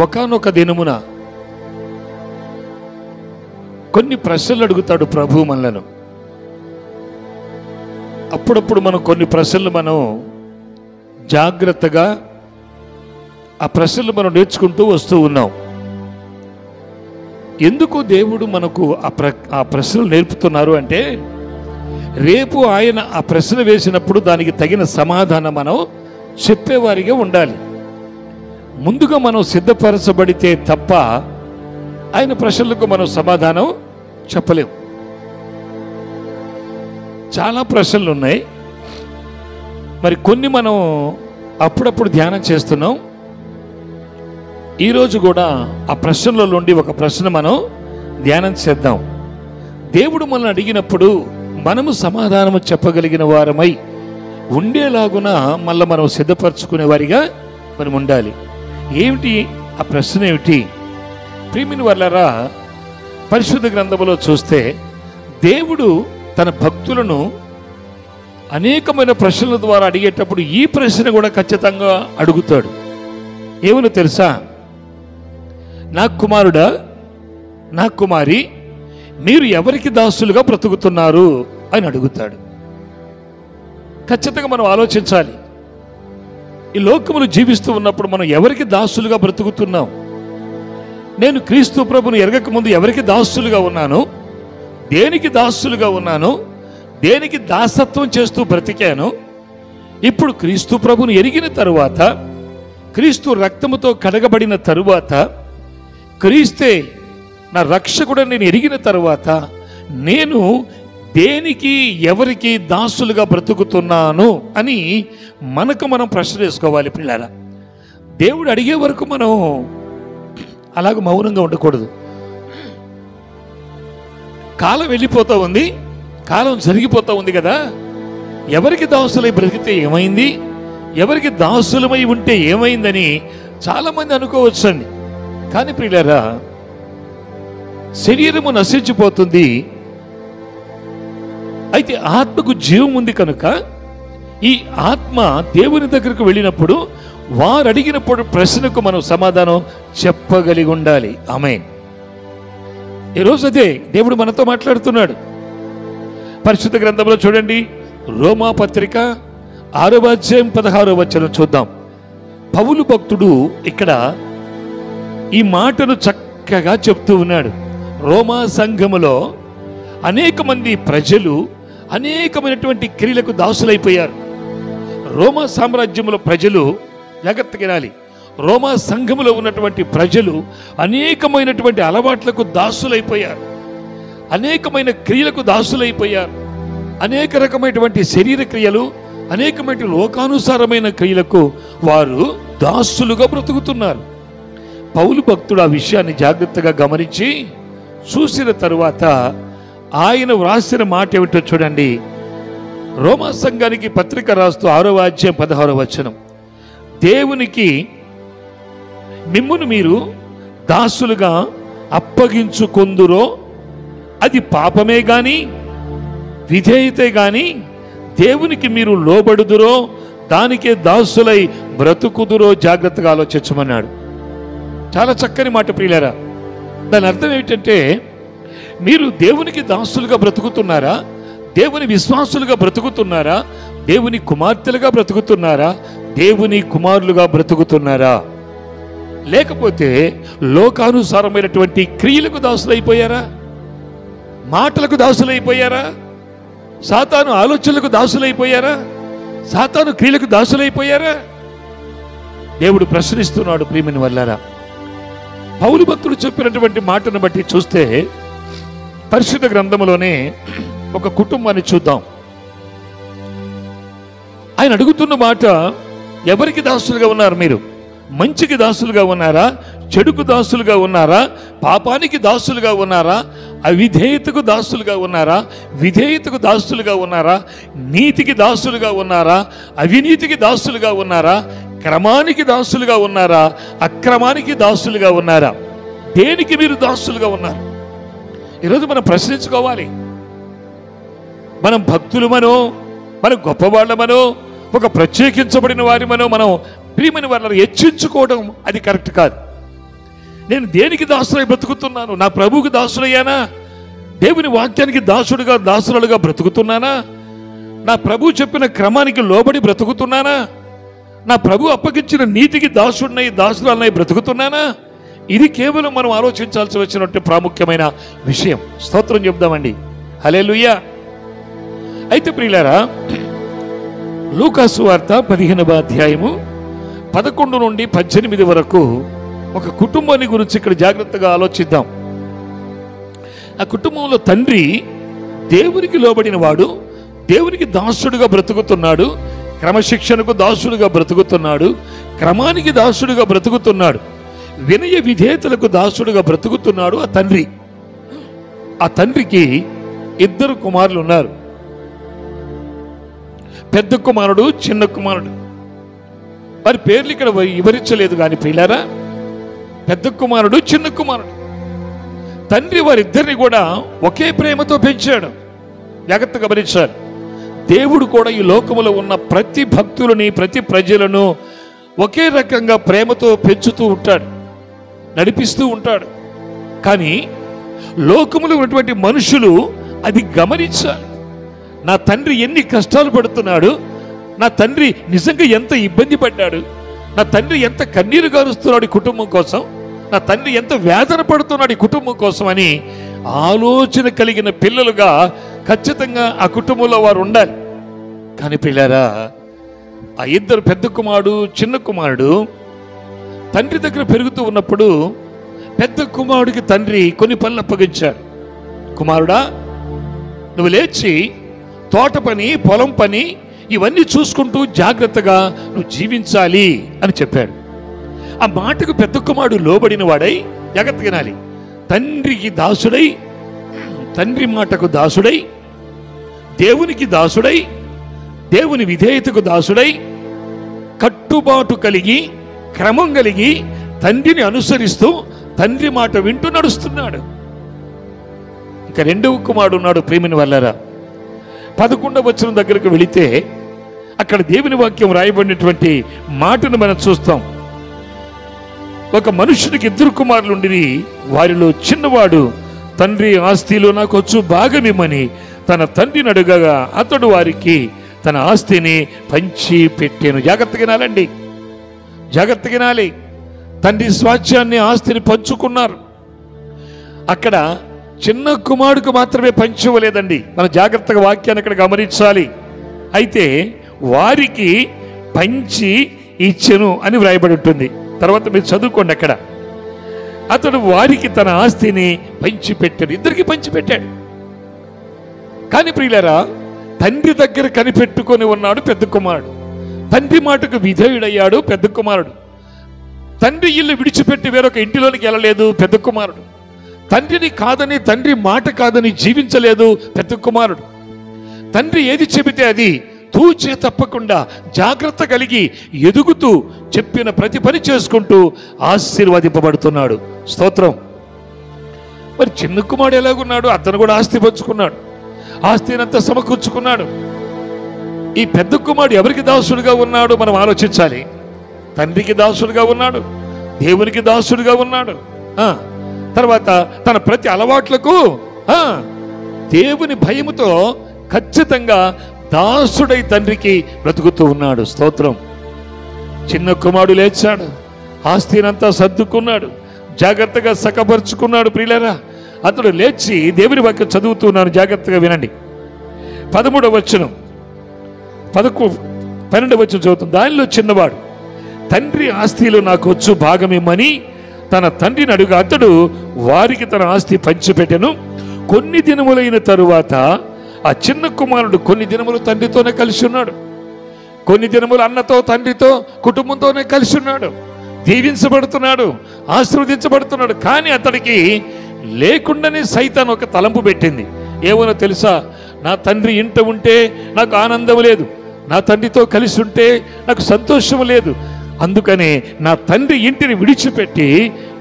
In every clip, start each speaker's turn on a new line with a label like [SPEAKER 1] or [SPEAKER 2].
[SPEAKER 1] ఒకానొక దినమున కొన్ని ప్రశ్నలు అడుగుతాడు ప్రభు మనలను. అప్పుడప్పుడు మనం కొన్ని ప్రశ్నలు మనం జాగ్రత్తగా ఆ ప్రశ్నలు మనం నేర్చుకుంటూ వస్తూ ఉన్నాం. ఎందుకు దేవుడు మనకు ఆ ప్రశ్నలు నేర్పుతున్నారు అంటే, రేపు ఆయన ఆ ప్రశ్న వేసినప్పుడు దానికి తగిన సమాధానం మనం చెప్పేవారిగా ఉండాలి. ముందుగా మనం సిద్ధపరచబడితే తప్ప ఆయన ప్రశ్నలకు మనం సమాధానం చెప్పలేం. చాలా ప్రశ్నలు ఉన్నాయి. మరి కొన్ని మనం అప్పుడప్పుడు ధ్యానం చేస్తున్నాం. ఈరోజు కూడా ఆ ప్రశ్నల నుండి ఒక ప్రశ్న మనం ధ్యానం చేద్దాం. దేవుడు మనల్ని అడిగినప్పుడు మనము సమాధానము చెప్పగలిగిన వారమై ఉండేలాగున మళ్ళీ మనం సిద్ధపరచుకునే వారిగా మనం ఉండాలి. ఏమిటి ఆ ప్రశ్న? ఏమిటి? ప్రియమైన వాళ్ళారా, పరిశుద్ధ గ్రంథములో చూస్తే దేవుడు తన భక్తులను అనేకమైన ప్రశ్నల ద్వారా అడిగేటప్పుడు ఈ ప్రశ్న కూడా ఖచ్చితంగా అడుగుతాడు. ఏమని తెలుసా? నా కుమారుడా, నా కుమారి, మీరు ఎవరికి దాసులుగా బ్రతుకుతున్నారు అని అడుగుతాడు. ఖచ్చితంగా మనం ఆలోచించాలి. ఈ లోకములు జీవిస్తూ ఉన్నప్పుడు మనం ఎవరికి దాసులుగా బ్రతుకుతున్నాం? నేను క్రీస్తు ప్రభుని ఎరగక ముందు ఎవరికి దాసులుగా ఉన్నాను? దేనికి దాసులుగా ఉన్నాను? దేనికి దాసత్వం చేస్తూ బ్రతికాను? ఇప్పుడు క్రీస్తు ప్రభుని ఎరిగిన తరువాత, క్రీస్తు రక్తముతో కడగబడిన తరువాత, క్రీస్తే నా రక్షకుడని నేను ఎరిగిన తరువాత నేను దేనికి ఎవరికి దాసులుగా బ్రతుకుతున్నాను అని మనకు మనం ప్రశ్న వేసుకోవాలి. పిల్లరా, దేవుడు అడిగే వరకు మనం అలాగ మౌనంగా ఉండకూడదు. కాలం వెళ్ళిపోతూ ఉంది, కాలం జరిగిపోతూ ఉంది కదా. ఎవరికి దాసులై బ్రతికితే ఏమైంది, ఎవరికి దాసులమై ఉంటే ఏమైందని చాలామంది అనుకోవచ్చండి. కానీ ప్రియులారా, శరీరము నశించిపోతుంది, అయితే ఆత్మకు జీవం ఉంది కనుక ఈ ఆత్మ దేవుని దగ్గరకు వెళ్ళినప్పుడు వారు అడిగినప్పుడు ప్రశ్నకు మనం సమాధానం చెప్పగలిగి ఉండాలి. ఆమేన్. ఈరోజు అదే దేవుడు మనతో మాట్లాడుతున్నాడు. పరిశుద్ధ గ్రంథంలో చూడండి, రోమా పత్రిక 6వ అధ్యాయం 16వ వచనం చూద్దాం. పౌలు భక్తుడు ఇక్కడ ఈ మాటను చక్కగా చెప్తూ ఉన్నాడు. రోమా సంఘములో అనేక మంది ప్రజలు అనేకమైనటువంటి క్రియలకు దాసులైపోయారు. రోమా సామ్రాజ్యంలో ప్రజలు, జాగ్రత్తగా వినాలి, రోమా సంఘములో ఉన్నటువంటి ప్రజలు అనేకమైనటువంటి అలవాట్లకు దాసులైపోయారు, అనేకమైన క్రియలకు దాసులైపోయారు, అనేక రకమైనటువంటి శరీర క్రియలు, అనేకమైన లోకానుసారమైన క్రియలకు వారు దాసులుగా బ్రతుకుతున్నారు. పౌలు భక్తుడు ఆ విషయాన్ని జాగ్రత్తగా గమనించి చూసిన తరువాత ఆయన వ్రాసిన మాట ఏమిటో చూడండి. రోమా సంఘానికి పత్రిక రాస్తూ 6వ అధ్యాయం 16వ వచనం, దేవునికి మిమ్మును మీరు దాసులుగా అప్పగించుకొందురో అది పాపమే గాని విధేయతే గాని దేవునికి మీరు లోబడుదురో దానికే దాసులై బ్రతుకుదురో జాగ్రత్తగా ఆలోచించమన్నాడు. చాలా చక్కని మాట ప్రియులారా. దాని అర్థం ఏమిటంటే, మీరు దేవునికి దాసులుగా బ్రతుకుతున్నారా, దేవుని విశ్వాసులుగా బ్రతుకుతున్నారా, దేవుని కుమార్తెలుగా బ్రతుకుతున్నారా, దేవుని కుమారులుగా బ్రతుకుతున్నారా, లేకపోతే లోకానుసారమైనటువంటి క్రియలకు దాసులైపోయారా, మాటలకు దాసులైపోయారా, సాతాను ఆలోచనలకు దాసులైపోయారా, సాతాను క్రియలకు దాసులైపోయారా? దేవుడు ప్రశ్నిస్తున్నాడు. ప్రియమైన వాళ్ళారా, పౌలు భక్తుడు చెప్పినటువంటి మాటను బట్టి చూస్తే పరిశుద్ధ గ్రంథములోనే ఒక కుటుంబాన్ని చూద్దాం. ఆయన అడుగుతున్న మాట, ఎవరికి దాసులుగా ఉన్నారు మీరు? మంచికి దాసులుగా ఉన్నారా, చెడుకు దాసులుగా ఉన్నారా, పాపానికి దాసులుగా ఉన్నారా, అవిధేయతకు దాసులుగా ఉన్నారా, విధేయతకు దాసులుగా ఉన్నారా, నీతికి దాసులుగా ఉన్నారా, అవినీతికి దాసులుగా ఉన్నారా, క్రమానికి దాసులుగా ఉన్నారా, అక్రమానికి దాసులుగా ఉన్నారా? దేనికి మీరు దాసులుగా ఉన్నారు? ఈరోజు మనం ప్రశ్నించుకోవాలి. మనం భక్తులమనో, మనం గొప్పవాళ్ళమనో, ఒక ప్రత్యేకించబడిన వారిమనో మనం ప్రియమైన వాళ్ళని హెచ్చించుకోవడం అది కరెక్ట్ కాదు. నేను దేనికి దాసుడై బ్రతుకుతున్నాను? నా ప్రభువుకి దాసుడయ్యానా? దేవుని వాక్యానికి దాసులుగా బ్రతుకుతున్నానా? నా ప్రభు చెప్పిన క్రమానికి లోబడి బ్రతుకుతున్నానా? నా ప్రభు అప్పగించిన నీతికి దాసురాలనై బ్రతుకుతున్నానా? ఇది కేవలం మనం ఆలోచించాల్సి వచ్చినట్టు ప్రాముఖ్యమైన విషయం. స్తోత్రం చెప్దామండి. హల్లెలూయా. అయితే ప్రియులారా, లూకాసు వార్త 15వ అధ్యాయము 11 నుండి 18 వరకు ఒక కుటుంబాన్ని గురించి ఇక్కడ జాగ్రత్తగా ఆలోచిద్దాం. ఆ కుటుంబంలో తండ్రి దేవునికి లోబడిన వాడు, దేవునికి దాసుడుగా బ్రతుకుతున్నాడు, క్రమశిక్షణకు దాసుడుగా బ్రతుకుతున్నాడు, క్రమానికి దాసుడుగా బ్రతుకుతున్నాడు, వినయ విధేయతలకు దాసుడుగా బ్రతుకుతున్నాడు ఆ తండ్రి. ఆ తండ్రికి 2 కుమారులు ఉన్నారు. పెద్ద కుమారుడు, చిన్న కుమారుడు. వారి పేర్లు ఇక్కడ వివరించలేదు కానీ ప్రియులారా, పెద్ద కుమారుడు, చిన్న కుమారుడు. తండ్రి వారిద్దరిని కూడా ఒకే ప్రేమతో పెంచాడు. జాగ్రత్తగా గమనించాలి. దేవుడు కూడా ఈ లోకములో ఉన్న ప్రతి భక్తులని, ప్రతి ప్రజలను ఒకే రకంగా ప్రేమతో పెంచుతూ ఉంటాడు, నడిపిస్తూ ఉంటాడు. కానీ లోకములో ఉన్నటువంటి మనుషులు అది గమనించాలి. నా తండ్రి ఎన్ని కష్టాలు పడుతున్నాడు, నా తండ్రి నిజంగా ఎంత ఇబ్బంది పడ్డాడు, నా తండ్రి ఎంత కన్నీరు గారుస్తున్నాడు ఈ కుటుంబం కోసం, నా తండ్రి ఎంత వేదన పడుతున్నాడు ఈ కుటుంబం కోసం అని ఆలోచన కలిగిన పిల్లలుగా ఖచ్చితంగా ఆ కుటుంబంలో వారు ఉండాలి. కానీ పిల్లారా, ఆ 2 పెద్ద కుమారుడు, చిన్న కుమారుడు తండ్రి దగ్గర పెరుగుతూ ఉన్నప్పుడు పెద్ద కుమారుడికి తండ్రి కొన్ని పనులు అప్పగించాడు. కుమారుడా, నువ్వు లేచి తోట పని, పొలం పని ఇవన్నీ చూసుకుంటూ జాగ్రత్తగా నువ్వు జీవించాలి అని చెప్పాడు. ఆ మాటకు పెద్ద కుమారుడు లోబడిన వాడై, జాగ్రత్తగా వినాలి, తండ్రికి దాసుడై, తండ్రి మాటకు దాసుడై, దేవునికి దాసుడై, దేవుని విధేయతకు దాసుడై, కట్టుబాటు కలిగి, క్రమం కలిగి, తండ్రిని అనుసరిస్తూ తండ్రి మాట వింటూ నడుస్తున్నాడు. ఇక 2వ కుమారుడు ఉన్నాడు. ప్రేమిని వల్లరా, 11వ వచనం దగ్గరకు వెళితే అక్కడ దేవుని వాక్యం రాయబడినటువంటి మాటను మనం చూస్తాం. ఒక మనుషుడికి 2 కుమారులు ఉండిరి. వారిలో చిన్నవాడు, తండ్రి ఆస్తిలో నాకు వచ్చు భాగమిమ్మని తన తండ్రిని అడుగగా అతడు వారికి తన ఆస్తిని పంచి పెట్టాను. జాగ్రత్తగా వినాలండి, జాగ్రత్తగా వినాలి. తండ్రి స్వాస్థ్యాన్ని, ఆస్తిని పంచుకున్నారు. అక్కడ చిన్న కుమారుడికి మాత్రమే పంచివ్వలేదండి. మనం జాగ్రత్తగా వాక్యాన్ని ఇక్కడ గమనించాలి. అయితే వారికి పంచి ఇచ్చెను అని వ్రాయబడి ఉంటుంది. తర్వాత మీరు చదువుకోండి. అక్కడ అతడు వారికి తన ఆస్తిని పంచిపెట్టాడు. 2కి పంచిపెట్టాడు. కానీ ప్రియులారా, తండ్రి దగ్గర కనిపెట్టుకొని ఉన్నాడు పెద్ద కుమారుడు. తండ్రి మాటకు విధేయుడయ్యాడు పెద్ద కుమారుడు. తండ్రి ఇల్లు విడిచిపెట్టి వేరొక ఇంటిలోనికి వెళ్ళలేదు పెద్ద కుమారుడు. తండ్రిని కాదని, తండ్రి మాట కాదని జీవించలేదు పెద్ద కుమారుడు. తండ్రి ఏది చెబితే అది తూచే తప్పకుండా జాగ్రత్త కలిగి ఎదుగుతూ చెప్పిన ప్రతి పని చేసుకుంటూ ఆశీర్వదింపబడుతున్నాడు. స్తోత్రం. మరి చిన్న కుమారుడు ఎలాగున్నాడు? అతను కూడా ఆస్తి పంచుకున్నాడు, ఆస్తినంతా సమకూర్చుకున్నాడు. ఈ పెద్ద కుమారుడు ఎవరికి దాసుడుగా ఉన్నాడు మనం ఆలోచించాలి. తండ్రికి దాసుడుగా ఉన్నాడు, దేవునికి దాసుడుగా ఉన్నాడు. తర్వాత తన ప్రతి అలవాట్లకు దేవుని భయముతో ఖచ్చితంగా దాసుడై తండ్రికి బ్రతుకుతూ ఉన్నాడు. స్తోత్రం. చిన్న కుమారుడు లేచాడు, ఆస్తినంతా సర్దుకున్నాడు, జాగ్రత్తగా సకపరుచుకున్నాడు. ప్రియులారా, అతడు లేచి దేవుని వాక్యం చదువుతున్నాను, జాగ్రత్తగా వినండి. 13వ వచనం, 12వ వచనం చదువుతుంది. దానిలో చిన్నవాడు, తండ్రి ఆస్తిలో నాకు వచ్చు భాగమిమ్మని తన తండ్రిని అడుగు అతడు వారికి తన ఆస్తి పంచిపెట్టెను. కొన్ని దినములైన తరువాత ఆ చిన్న కుమారుడు కొన్ని దినములు తండ్రితోనే కలిసి ఉన్నాడు, కొన్ని దినములు అన్నతో, తండ్రితో, కుటుంబంతోనే కలిసి ఉన్నాడు, దీవించబడుతున్నాడు, ఆశీర్వదించబడుతున్నాడు. కానీ అతడికి లేకుండానే సైతాన్ ఒక తలంపు పెట్టింది. ఏమో తెలుసా? నా తండ్రి ఇంట ఉంటే నాకు ఆనందం లేదు, నా తండ్రితో కలిసి ఉంటే నాకు సంతోషం లేదు, అందుకనే నా తండ్రి ఇంటిని విడిచిపెట్టి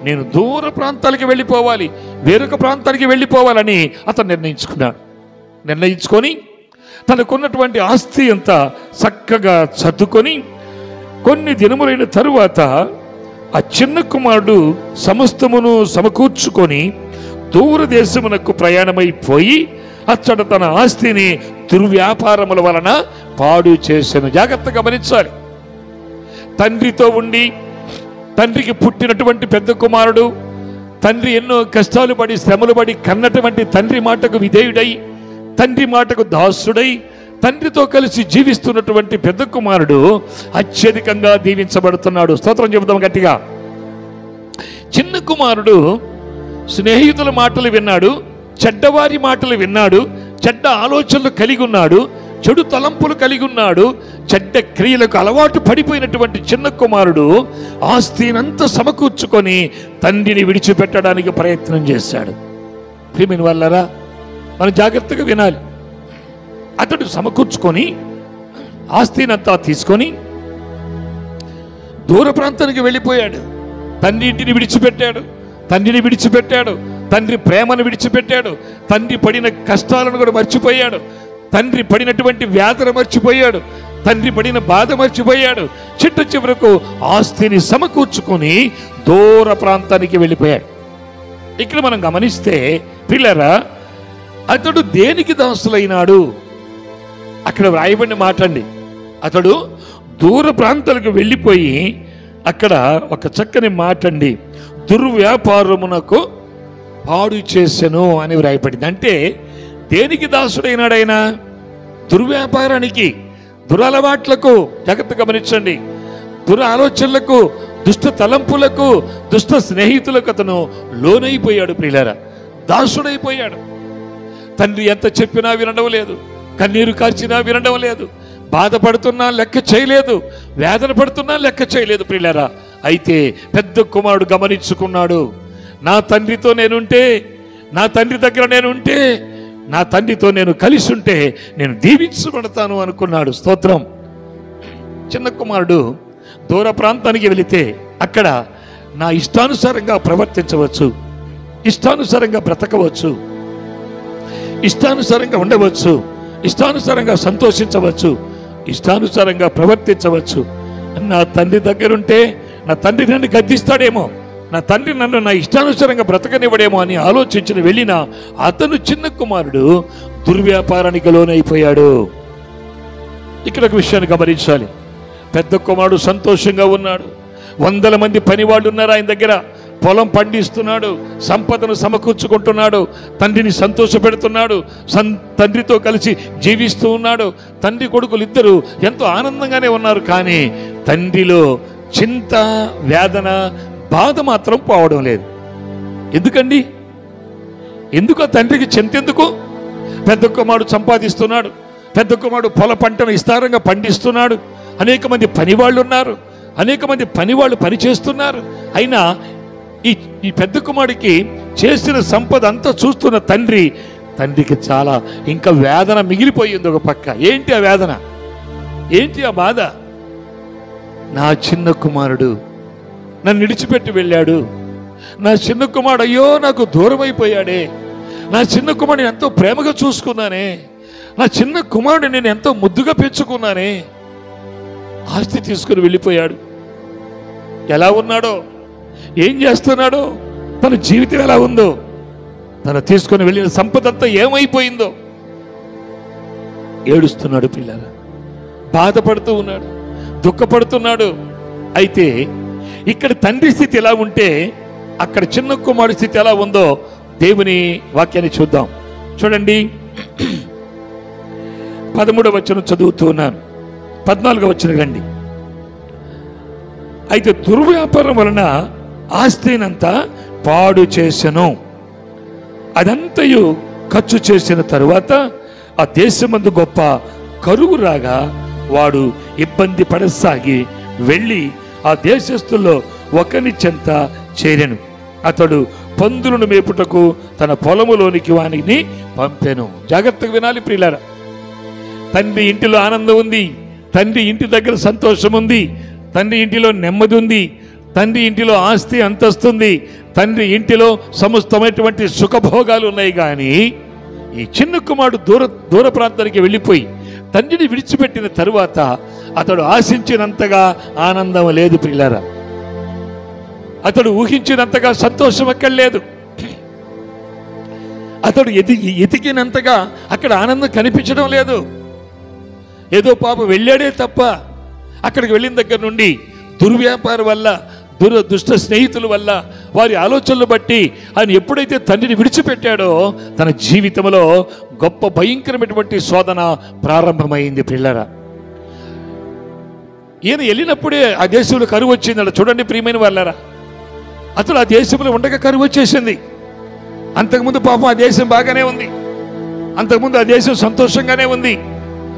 [SPEAKER 1] నేను దూర ప్రాంతాలకి వెళ్ళిపోవాలి, వేరొక ప్రాంతానికి వెళ్ళిపోవాలని అతను నిర్ణయించుకొని తనకున్నటువంటి ఆస్తి అంతా చక్కగా సర్దుకొని కొన్ని దినములైన తరువాత ఆ చిన్న కుమారుడు సమస్తమును సమకూర్చుకొని దూరదేశమునకు ప్రయాణమైపోయి అచ్చట తన ఆస్తిని దుర్వ్యాపారముల వలన పాడు చేసెను. జాగ్రత్తగా గమనించాలి. తండ్రితో ఉండి తండ్రికి పుట్టినటువంటి పెద్ద కుమారుడు, తండ్రి ఎన్నో కష్టాలు పడి శ్రమలు పడి కన్నటువంటి తండ్రి మాటకు విధేయుడై, తండ్రి మాటకు దాసుడై, తండ్రితో కలిసి జీవిస్తున్నటువంటి పెద్ద కుమారుడు అత్యధికంగా దీవించబడుతున్నాడు. స్తోత్రం చెబుతాం గట్టిగా. చిన్న కుమారుడు స్నేహితుల మాటలు విన్నాడు, చెడ్డవారి మాటలు విన్నాడు, చెడ్డ ఆలోచనలు కలిగి ఉన్నాడు, చెడు తలంపులు కలిగి ఉన్నాడు, చెడ్డ క్రియలకు అలవాటు పడిపోయినటువంటి చిన్న కుమారుడు ఆస్తినంతా సమకూర్చుకొని తండ్రిని విడిచిపెట్టడానికి ప్రయత్నం చేశాడు. ప్రియమైన వాళ్ళారా, మనం జాగ్రత్తగా వినాలి. అతడు సమకూర్చుకొని ఆస్తినంతా తీసుకొని దూర ప్రాంతానికి వెళ్ళిపోయాడు. తండ్రి ఇంటిని విడిచిపెట్టాడు, తండ్రిని విడిచిపెట్టాడు, తండ్రి ప్రేమను విడిచిపెట్టాడు, తండ్రి పడిన కష్టాలను కూడా మర్చిపోయాడు, తండ్రి పడినటువంటి వ్యాధులు మర్చిపోయాడు, తండ్రి పడిన బాధ మర్చిపోయాడు. చిట్ట చివరకు ఆస్తిని సమకూర్చుకొని దూర ప్రాంతానికి వెళ్ళిపోయాడు. ఇక్కడ మనం గమనిస్తే పిల్లరా, అతడు దేనికి దాసులైనాడు? అక్కడ వ్రాయబడిన మాట అండి. అతడు దూర ప్రాంతాలకు వెళ్ళిపోయి అక్కడ ఒక చక్కని మాట అండి, దుర్వ్యాపారమునకు పాడు చేసెను అని వ్రాయబడింది. అంటే దేనికి దాసుడైనాడు ఆయన? దుర్వ్యాపారానికి, దురలవాట్లకు. జాగ్రత్త గమనించండి. దుర ఆలోచనలకు, దుష్ట తలంపులకు, దుష్ట స్నేహితులకు అతను లోనైపోయాడు. ప్రియులారా, దాసుడైపోయాడు. తండ్రి ఎంత చెప్పినా వినడం లేదు, కన్నీరు కార్చినా వినడం లేదు, బాధపడుతున్నా లెక్క చేయలేదు, వేదన పడుతున్నా లెక్క చేయలేదు. ప్రియులారా, అయితే పెద్ద కుమారుడు గమనించుకున్నాడు. నా తండ్రితో నేనుంటే, నా తండ్రి దగ్గర నేనుంటే, నా తండ్రితో నేను కలిసి ఉంటే నేను దీవించబడతాను అనుకున్నాడు. స్తోత్రం. చిన్న కుమారుడు దూర ప్రాంతానికి వెళితే అక్కడ నా ఇష్టానుసారంగా ప్రవర్తించవచ్చు, ఇష్టానుసారంగా బ్రతకవచ్చు, ఇష్టానుసారంగా ఉండవచ్చు, ఇష్టానుసారంగా సంతోషించవచ్చు, ఇష్టానుసారంగా ప్రవర్తించవచ్చు. నా తండ్రి దగ్గరుంటే నా తండ్రి నన్ను గద్దిస్తాడేమో, నా తండ్రి నన్ను నా ఇష్టానుసారంగా బ్రతకనివ్వడేమో అని ఆలోచించిన వెళ్ళిన అతను చిన్న కుమారుడు దుర్వ్యాపారానికి లోనైపోయాడు. ఇక్కడ ఒక విషయాన్ని గమనించాలి. పెద్ద కుమారుడు సంతోషంగా ఉన్నాడు. 100 మంది పనివాళ్ళు ఉన్నారు ఆయన దగ్గర. పొలం పండిస్తున్నాడు, సంపదను సమకూర్చుకుంటున్నాడు, తండ్రిని సంతోష పెడుతున్నాడు, తండ్రితో కలిసి జీవిస్తూ ఉన్నాడు. తండ్రి కొడుకులు ఇద్దరు ఎంతో ఆనందంగానే ఉన్నారు. కానీ తండ్రిలో చింత, వేదన, బాధ మాత్రం పోవడం లేదు. ఎందుకండి? ఎందుకు ఆ తండ్రికి చింత ఎందుకు? పెద్ద కుమారుడు సంపాదిస్తున్నాడు, పెద్ద కుమారుడు పొల పంటను విస్తారంగా పండిస్తున్నాడు, అనేక మంది పనివాళ్ళు ఉన్నారు, అనేక మంది పనివాళ్ళు పనిచేస్తున్నారు. అయినా ఈ పెద్ద కుమారుడికి చేసిన సంపద అంతా చూస్తున్న తండ్రికి చాలా ఇంకా వేదన మిగిలిపోయింది ఒక పక్క. ఏంటి ఆ వేదన? ఏంటి ఆ బాధ? నా చిన్న కుమారుడు నన్ను విడిచిపెట్టి వెళ్ళాడు, నా చిన్న కుమారుడు అయ్యో నాకు దూరం అయిపోయాడే, నా చిన్న కుమారుడిని ఎంతో ప్రేమగా చూసుకున్నానే, నా చిన్న కుమారుడిని నేను ఎంతో ముద్దుగా పెంచుకున్నానే, ఆస్తి తీసుకుని వెళ్ళిపోయాడు. ఎలా ఉన్నాడో, ఏం చేస్తున్నాడో, తన జీవితం ఎలా ఉందో, తను తీసుకొని వెళ్ళిన సంపద అంతా ఏమైపోయిందో ఏడుస్తున్నాడు. పిల్లలు బాధపడుతూ ఉన్నాడు, దుఃఖపడుతున్నాడు. అయితే ఇక్కడ తండ్రి స్థితి ఎలా ఉంటే అక్కడ చిన్న కుమారుడి స్థితి ఎలా ఉందో దేవుని వాక్యాన్ని చూద్దాం. చూడండి, 13వ వచనం చదువుతూ ఉన్నాను. 14వ వచనం రండి. అయితే దుర్వ్యాపారం వలన ఆస్తినంతా పాడు చేసెను. అదంతయు ఖర్చు చేసిన తరువాత ఆ దేశమందు గొప్ప కరువు రాగా వాడు ఇబ్బంది పడసాగి వెళ్ళి ఆ దేశస్థుల్లో ఒకని చెంత చేరెను. అతడు పందులను మేపుటకు తన పొలములోనికి వానిని పంపెను. జాగ్రత్తగా వినాలి ప్రియులారా. తండ్రి ఇంటిలో ఆనందం ఉంది, తండ్రి ఇంటి దగ్గర సంతోషం ఉంది, తండ్రి ఇంటిలో నెమ్మది ఉంది, తండ్రి ఇంటిలో ఆస్తి అంతస్తుంది, తండ్రి ఇంటిలో సమస్తమైనటువంటి సుఖభోగాలు ఉన్నాయి. కానీ ఈ చిన్న కుమారుడు దూర ప్రాంతానికి వెళ్ళిపోయి తండ్రిని విడిచిపెట్టిన తరువాత అతడు ఆశించినంతగా ఆనందం లేదు ప్రియులారా. అతడు ఊహించినంతగా సంతోషం అక్కడ లేదు. అతడు ఎతికినంతగా అక్కడ ఆనందం కనిపించడం లేదు. ఏదో పాపం వెళ్ళాడే తప్ప అక్కడికి వెళ్ళిన దగ్గర నుండి దుర్వ్యాపారం వల్ల, దుష్ట స్నేహితుల వల్ల, వారి ఆలోచనలు బట్టి ఆయన ఎప్పుడైతే తండ్రిని విడిచిపెట్టాడో తన జీవితంలో గొప్ప భయంకరమైనటువంటి శోధన ప్రారంభమైంది. పిల్లరా, ఈయన వెళ్ళినప్పుడే ఆ దేశంలో కరువు వచ్చిందట. చూడండి ప్రియమైన వాళ్ళరా, అతడు ఆ దేశంలో ఉండగా కరువు వచ్చేసింది. అంతకుముందు పాపం ఆ దేశం బాగానే ఉంది, అంతకుముందు ఆ దేశం సంతోషంగానే ఉంది,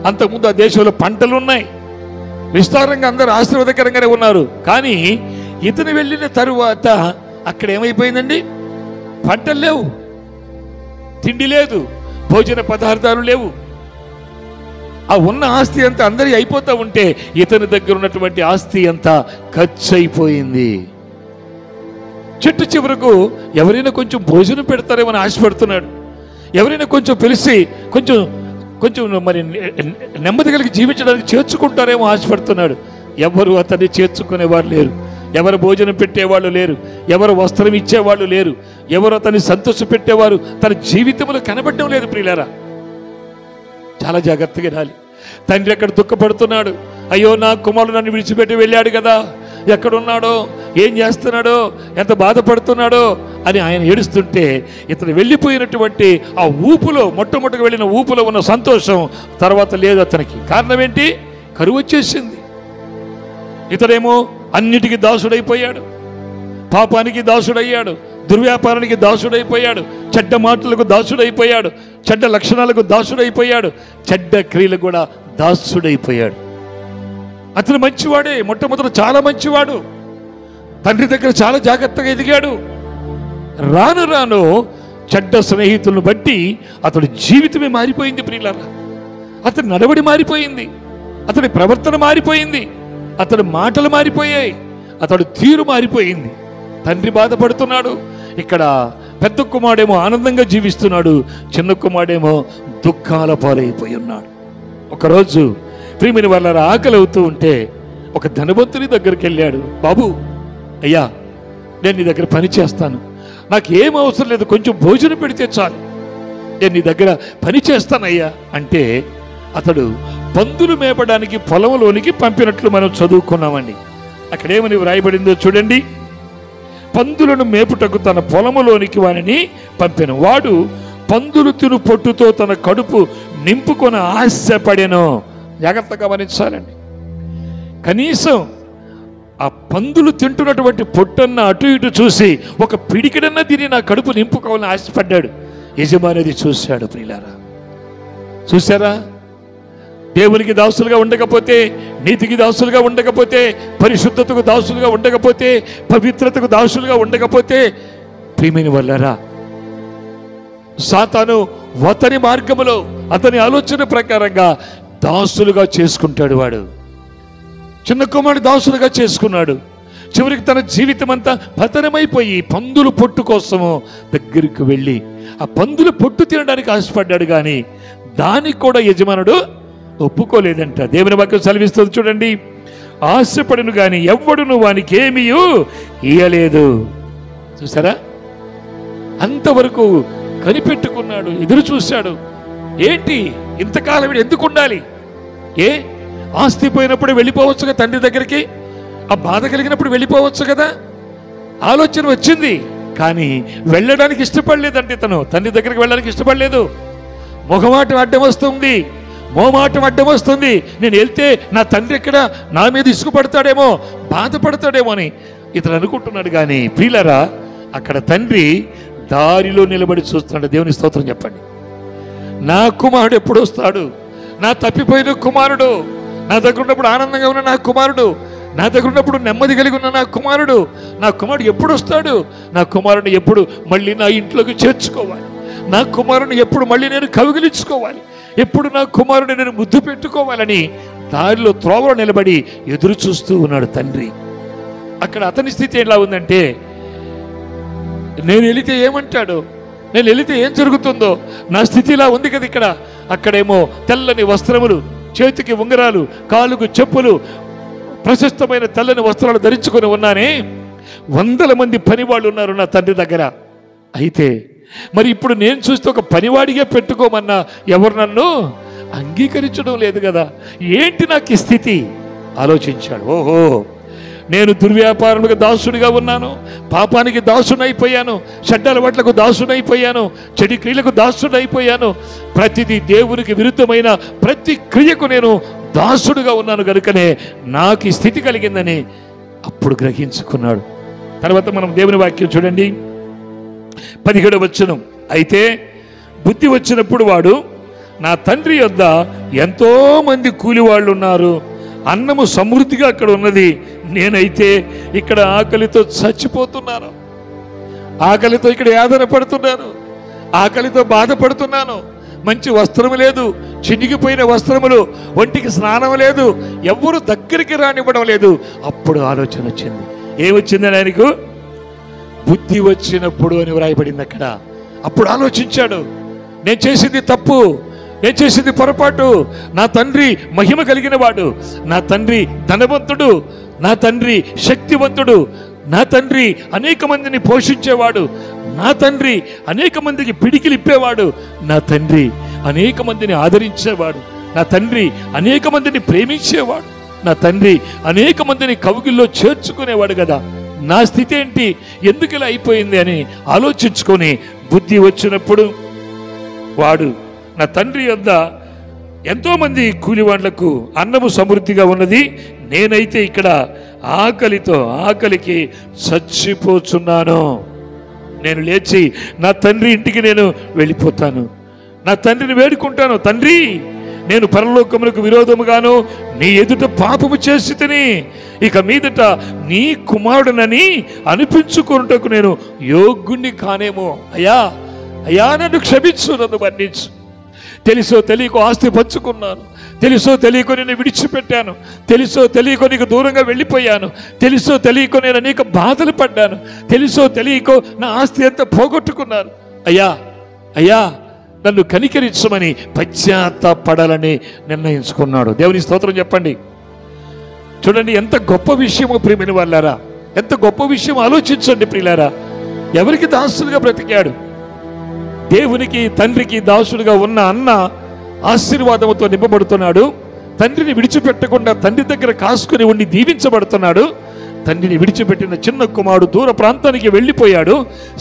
[SPEAKER 1] అంతకుముందు ఆ దేశంలో పంటలు ఉన్నాయి, విస్తారంగా అందరూ ఆశీర్వాదకరంగానే ఉన్నారు. కానీ ఇతను వెళ్ళిన తరువాత అక్కడ ఏమైపోయిందండి? పంటలు లేవు, తిండి లేదు, భోజన పదార్థాలు లేవు. ఆ ఉన్న ఆస్తి అంతా అందరి అయిపోతూ ఉంటే ఇతని దగ్గర ఉన్నటువంటి ఆస్తి అంతా ఖర్చు అయిపోయింది. చెట్టు చివరకు ఎవరైనా కొంచెం భోజనం పెడతారేమని ఆశపడుతున్నాడు. ఎవరైనా కొంచెం పిలిచి కొంచెం కొంచెం మరి నెమ్మది కలిగి జీవించడానికి చేర్చుకుంటారేమో ఆశపడుతున్నాడు. ఎవరు అతన్ని చేర్చుకునేవారు లేరు, ఎవరు భోజనం పెట్టేవాళ్ళు లేరు, ఎవరు వస్త్రం ఇచ్చేవాళ్ళు లేరు, ఎవరు అతన్ని సంతోష పెట్టేవారు తన జీవితంలో కనబడడం లేదు. ప్రియులారా, చాలా జాగ్రత్తగా రాలి. తండ్రి ఎక్కడ దుఃఖపడుతున్నాడు, అయ్యో నా కుమారుడు నన్ను విడిచిపెట్టి వెళ్ళాడు కదా, ఎక్కడున్నాడో, ఏం చేస్తున్నాడో, ఎంత బాధపడుతున్నాడో అని ఆయన ఏడుస్తుంటే ఇతను వెళ్ళిపోయినటువంటి ఆ ఊపులో, మొట్టమొదటిగా వెళ్ళిన ఊపులో ఉన్న సంతోషం తర్వాత లేదు అతనికి. కారణం ఏంటి? కరువు వచ్చేసింది. ఇతడేమో అన్నిటికీ దాసుడైపోయాడు, పాపానికి దాసుడయ్యాడు, దుర్వ్యాపారానికి దాసుడైపోయాడు, చెడ్డ మాటలకు దాసుడైపోయాడు, చెడ్డ లక్షణాలకు దాసుడైపోయాడు, చెడ్డ క్రియలకు కూడా దాసుడైపోయాడు. అతను మంచివాడే, మొట్టమొదట చాలా మంచివాడు, తండ్రి దగ్గర చాలా జాగ్రత్తగా ఎదిగాడు. రాను రాను చెడ్డ స్నేహితులను బట్టి అతడి జీవితమే మారిపోయింది. ప్రియులారా, అతడి నడవడి మారిపోయింది, అతడి ప్రవర్తన మారిపోయింది, అతడి మాటలు మారిపోయాయి, అతడి తీరు మారిపోయింది. తండ్రి బాధపడుతున్నాడు. ఇక్కడ పెద్ద కుమారుడేమో ఆనందంగా జీవిస్తున్నాడు, చిన్న కుమారుడేమో దుఃఖాల పాలైపోయి ఉన్నాడు. ఒకరోజు ప్రియమైన వాళ్ళ ఆకలి అవుతూ ఉంటే ఒక ధనవంతుని దగ్గరికి వెళ్ళాడు. బాబు, అయ్యా, నేను నీ దగ్గర పని చేస్తాను, నాకు ఏం అవసరం లేదు, కొంచెం భోజనం పెడితే చాలు, నేను నీ దగ్గర పని చేస్తానయ్యా అంటే అతడు పందులు మేపడానికి పొలంలోనికి పంపినట్లు మనం చదువుకున్నామండి. అక్కడేమని వ్రాయబడిందో చూడండి. పందులను మేపుటకు తన పొలములోనికి వానిని పంపెను. వాడు పందులు తిను పొట్టుతో తన కడుపు నింపుకొని ఆశపడెను. జాగ్రత్తగా గమనించాలండి. కనీసం ఆ పందులు తింటున్నటువంటి పొట్టన్న అటు ఇటు చూసి ఒక పిడికిడన్నా తిని నా కడుపు నింపుకోవాలని ఆశపడ్డాడు. యజమానిది చూశాడు. ప్రియులారా, చూశారా? దేవునికి దాసులుగా ఉండకపోతే, నీతికి దాసులుగా ఉండకపోతే, పరిశుద్ధతకు దాసులుగా ఉండకపోతే, పవిత్రతకు దాసులుగా ఉండకపోతే, ప్రియమైన వాళ్ళారా, సాతాను అతని మార్గములో, అతని ఆలోచన ప్రకారంగా దాసులుగా చేసుకుంటాడు. వాడు చిన్న కుమారుడు దాసులుగా చేసుకున్నాడు. చివరికి తన జీవితం అంతా పతనమైపోయి పందుల పొట్టు కోసము దగ్గరికి వెళ్ళి ఆ పందుల పొట్టు తినడానికి ఆశపడ్డాడు. కానీ దానికి కూడా యజమానుడు ఒప్పుకోలేదంట. దేవుని వాక్యం సెలవిస్తుంది చూడండి. ఆశపడును గాని ఎవ్వడును వానికి ఏమీ ఇయ్యలేదు. చూసారా? అంతవరకు కనిపెట్టుకున్నాడు, ఎదురు చూశాడు. ఏంటి ఇంతకాలం వీడు ఎందుకు ఉండాలి? ఆస్తి పోయినప్పుడు వెళ్ళిపోవచ్చుగా తండ్రి దగ్గరికి, ఆ బాధ కలిగినప్పుడు వెళ్ళిపోవచ్చు కదా, ఆలోచన వచ్చింది. కానీ వెళ్ళడానికి ఇష్టపడలేదంటే తను తండ్రి దగ్గరికి వెళ్ళడానికి ఇష్టపడలేదు. మొహమాటం అడ్డం వస్తుంది, మోమాటం అడ్డం వస్తుంది. నేను వెళ్తే నా తండ్రి ఎక్కడ నా మీద ఇసుకుపడతాడేమో, బాధపడతాడేమో అని ఇతను అనుకుంటున్నాడు. కానీ ప్రియులారా, అక్కడ తండ్రి దారిలో నిలబడి చూస్తున్నాడు. దేవుని స్తోత్రం చెప్పండి. నా కుమారుడు ఎప్పుడు వస్తాడు? నా తప్పిపోయిన కుమారుడు, నా దగ్గర ఉన్నప్పుడు ఆనందంగా ఉన్న నా కుమారుడు, నా దగ్గర ఉన్నప్పుడు నెమ్మది కలిగి ఉన్న నా కుమారుడు ఎప్పుడు వస్తాడు? నా కుమారుని ఎప్పుడు మళ్ళీ నా ఇంట్లోకి చేర్చుకోవాలి, నా కుమారుని ఎప్పుడు మళ్ళీ నేను కవిగిలించుకోవాలి, ఎప్పుడు నా కుమారుని నేను ముద్దు పెట్టుకోవాలని దారిలో త్రోవలో నిలబడి ఎదురు చూస్తూ ఉన్నాడు తండ్రి. అక్కడ అతని స్థితి ఎలా ఉందంటే, నేను వెళితే ఏమంటాడు, నేను వెళితే ఏం జరుగుతుందో, నా స్థితి ఇలా ఉంది కదా ఇక్కడ. అక్కడేమో తెల్లని వస్త్రములు, చేతికి ఉంగరాలు, కాలుకు చెప్పులు, ప్రశస్తమైన తెల్లని వస్త్రాలు ధరించుకొని ఉన్నానే. వందల మంది పనివాళ్ళు ఉన్నారు నా తండ్రి దగ్గర. అయితే మరి ఇప్పుడు నేను చూస్తే ఒక పనివాడిగా పెట్టుకోమన్నా ఎవరు నన్ను అంగీకరించడం లేదు కదా, ఏంటి నాకు ఈ స్థితి ఆలోచించాడు. ఓహో, నేను దుర్వ్యాపారులకు దాసుడిగా ఉన్నాను, పాపానికి దాసుడైపోయాను, చెడ్డ అలవాట్లకు దాసుడైపోయాను, చెడు క్రియలకు దాసుడైపోయాను, ప్రతిదీ దేవునికి విరుద్ధమైన ప్రతి క్రియకు నేను దాసుడుగా ఉన్నాను కనుకనే నాకు ఈ స్థితి కలిగిందని అప్పుడు గ్రహించుకున్నాడు. తర్వాత మనం దేవుని వాక్యం చూడండి, 17వ వచనం. అయితే బుద్ధి వచ్చినప్పుడు వాడు, నా తండ్రి యొద్ద ఎంతో మంది కూలివాళ్ళు ఉన్నారు, అన్నము సమృద్ధిగా అక్కడ ఉన్నది, నేనైతే ఇక్కడ ఆకలితో చచ్చిపోతున్నాను, ఆకలితో ఇక్కడ యాతన పడుతున్నాను, ఆకలితో బాధపడుతున్నాను, మంచి వస్త్రము లేదు, చినిగిపోయిన వస్త్రములు, ఒంటికి స్నానం లేదు, ఎవ్వరు దగ్గరికి రానివ్వడం లేదు. అప్పుడు ఆలోచన వచ్చింది. ఏమొచ్చిందని ఆయనకు? బుద్ధి వచ్చినప్పుడు అని వ్రాయబడింది అక్కడ. అప్పుడు ఆలోచించాడు, నేను చేసింది తప్పు, నేను చేసింది పొరపాటు, నా తండ్రి మహిమ కలిగిన వాడు, నా తండ్రి ధనవంతుడు, నా తండ్రి శక్తివంతుడు, నా తండ్రి అనేక మందిని పోషించేవాడు, నా తండ్రి అనేక మందికి పిడికిలు ఇప్పేవాడు, నా తండ్రి అనేక మందిని ఆదరించేవాడు, నా తండ్రి అనేక మందిని ప్రేమించేవాడు, నా తండ్రి అనేక మందిని కౌగిల్లో చేర్చుకునేవాడు కదా, నా స్థితి ఏంటి, ఎందుకు ఇలా అయిపోయింది అని ఆలోచించుకొని బుద్ధి వచ్చినప్పుడు వాడు, నా తండ్రి యొద్ద ఎంతో మంది కూలివాళ్లకు అన్నము సమృద్ధిగా ఉన్నది, నేనైతే ఇక్కడ ఆకలికి చచ్చిపోతున్నాను, నేను లేచి నా తండ్రి ఇంటికి నేను వెళ్ళిపోతాను, నా తండ్రిని వేడుకుంటాను, తండ్రి నేను పరలోకములకు విరోధముగాను నీ ఎదుట పాపము చేసి తిని ఇక మీదట నీ కుమారుడనని అనిపించుకున్నటకు నేను యోగ్యుణ్ణి కానేమో, అయ్యా అయ్యా నన్ను క్షమించు, నన్ను మన్నించు, తెలుసో తెలియకో ఆస్తి పంచుకున్నాను, తెలుసో తెలియకో నేను విడిచిపెట్టాను, తెలుసో తెలియకో నీకు దూరంగా వెళ్ళిపోయాను, తెలుసో తెలియకో నేను అనేక బాధలు పడ్డాను, తెలుసో తెలియకో నా ఆస్తి అంతా పోగొట్టుకున్నాను, అయ్యా అయ్యా నన్ను కనికరించమని పశ్చాత్తాపడాలని నిర్ణయించుకున్నాడు. దేవుని స్తోత్రం చెప్పండి. చూడండి ఎంత గొప్ప విషయమో ప్రియమైన వాళ్ళారా, ఎంత గొప్ప విషయం ఆలోచించండి ప్రియులారా. ఎవరికి దాసుడుగా బ్రతికాడు? దేవునికి తండ్రికి దాసుడుగా ఉన్న అన్న ఆశీర్వాదంతో నింపబడుతున్నాడు, తండ్రిని విడిచిపెట్టకుండా తండ్రి దగ్గర కాసుకుని ఉండి దీవించబడుతున్నాడు. తండ్రిని విడిచిపెట్టిన చిన్న కుమారుడు దూర ప్రాంతానికి వెళ్ళిపోయాడు,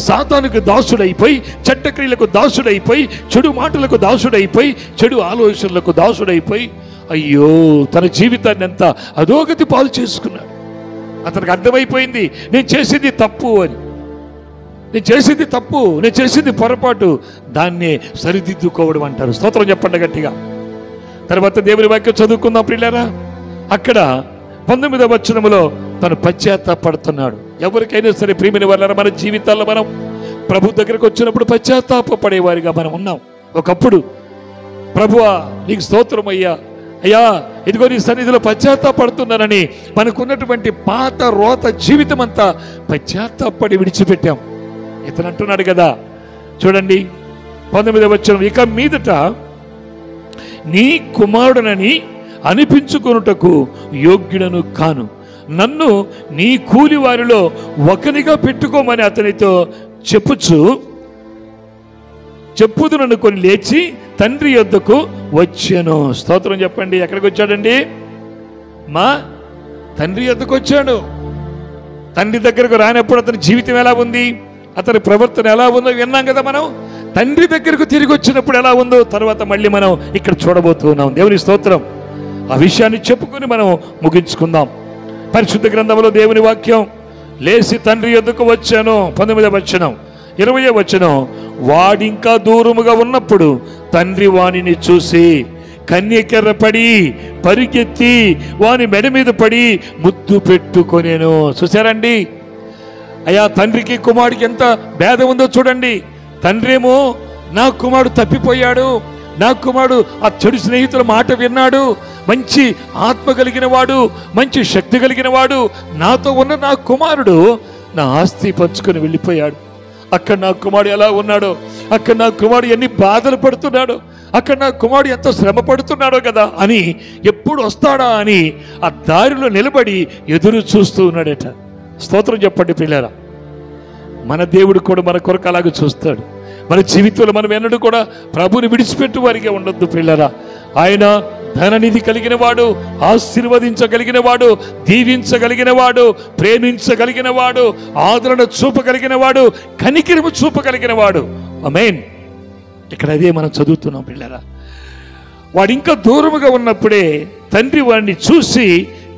[SPEAKER 1] సాతానుకు దాసుడైపోయి, చెడ్డ క్రియలకు దాసుడైపోయి, చెడు మాటలకు దాసుడైపోయి, చెడు ఆలోచనలకు దాసుడైపోయి, అయ్యో తన జీవితాన్ని ఎంత అధోగతి పాలు చేసుకున్నాడు. అతనికి అర్థమైపోయింది, నేను చేసింది తప్పు అని, నేను చేసింది తప్పు, నేను చేసింది పొరపాటు, దాన్నే సరిదిద్దుకోవడం అంటారు. స్తోత్రం చెప్పండి గట్టిగా. తర్వాత దేవుని వాక్యం చదువుకుందాం ప్రియులారా. అక్కడ 19వ వచనములో తను పశ్చాత్తాపడుతున్నాడు. ఎవరికైనా సరే ప్రియమైన వాళ్ళారా, మన జీవితాల్లో మనం ప్రభు దగ్గరకు వచ్చినప్పుడు పశ్చాత్తాపడేవారిగా మనం ఉన్నాం. ఒకప్పుడు ప్రభువా నీకు స్తోత్రం అయ్యా, అయ్యా ఇదిగో నీ సన్నిధిలో పశ్చాత్తాపడుతున్నానని మనకున్నటువంటి పాత రోత జీవితం అంతా పశ్చాత్తాపడి విడిచిపెట్టాం. ఇతను అంటున్నాడు కదా, చూడండి 19వ వచనం, ఇక మీదట నీ కుమారుడనని అనిపించుకొనుటకు యోగ్యుడను కాను, నన్ను నీ కూలి వారిలో ఒకనిగా పెట్టుకోమని అతనితో చెప్పుదుననుకొని లేచి తండ్రి యొద్దకు వచ్చాను. స్తోత్రం చెప్పండి. ఎక్కడికి వచ్చాడండి? మా తండ్రి యొద్దకు వచ్చాడు. తండ్రి దగ్గరకు రానప్పుడు అతని జీవితం ఎలా ఉంది, అతని ప్రవర్తన ఎలా ఉందో విన్నాం కదా మనం. తండ్రి దగ్గరకు తిరిగి వచ్చినప్పుడు ఎలా ఉందో తర్వాత మళ్ళీ మనం ఇక్కడ చూడబోతున్నాం. దేవుని స్తోత్రం. ఆ విషయాన్ని చెప్పుకొని మనం ముగించుకుందాం. పరిశుద్ధ గ్రంథంలో దేవుని వాక్యం, లేచి తండ్రి యొద్దకు వచ్చాను 19వ వచనం. 20వ వచనం, వాడింకా దూరముగా ఉన్నప్పుడు తండ్రి వానిని చూసి కన్యకెర్రపడి పరిగెత్తి వాని మెడ మీద పడి ముద్దు పెట్టుకొనేను. చూసారండి అయ్యా, తండ్రికి కుమారుడికి ఎంత భేదం ఉందో చూడండి. తండ్రి ఏమో నా కుమారుడు తప్పిపోయాడు, నా కుమారుడు ఆ చెడు స్నేహితుల మాట విన్నాడు, మంచి ఆత్మ కలిగిన వాడు, మంచి శక్తి కలిగిన వాడు, నాతో ఉన్న నా కుమారుడు నా ఆస్తి పంచుకొని వెళ్ళిపోయాడు. అక్కడ నా కుమారుడు ఎలా ఉన్నాడో, అక్కడ నా కుమారుడు ఎన్ని బాధలు పడుతున్నాడో, అక్కడ నా కుమారుడు ఎంత శ్రమ పడుతున్నాడో కదా అని, ఎప్పుడు వస్తాడా అని ఆ దారిలో నిలబడి ఎదురు చూస్తూ ఉన్నాడట. స్తోత్రం చెప్పండి పిల్లరా. మన దేవుడు కూడా మన కొరకు అలాగే చూస్తాడు. మన జీవితంలో మనం ఎన్నడూ కూడా ప్రభువుని విడిచిపెట్టు వారిగా ఉండొద్దు పిల్లరా. ఆయన ధననిధి కలిగిన వాడు, ఆశీర్వదించగలిగిన వాడు, దీవించగలిగిన వాడు, ప్రేమించగలిగిన వాడు, ఆదరణ చూపగలిగిన వాడు, కనికరము చూపగలిగిన వాడు. ఆమేన్. ఇక్కడ అదే మనం చదువుతున్నాం పిల్లరా. వాడు ఇంకా దూరముగా ఉన్నప్పుడే తండ్రి వాడిని చూసి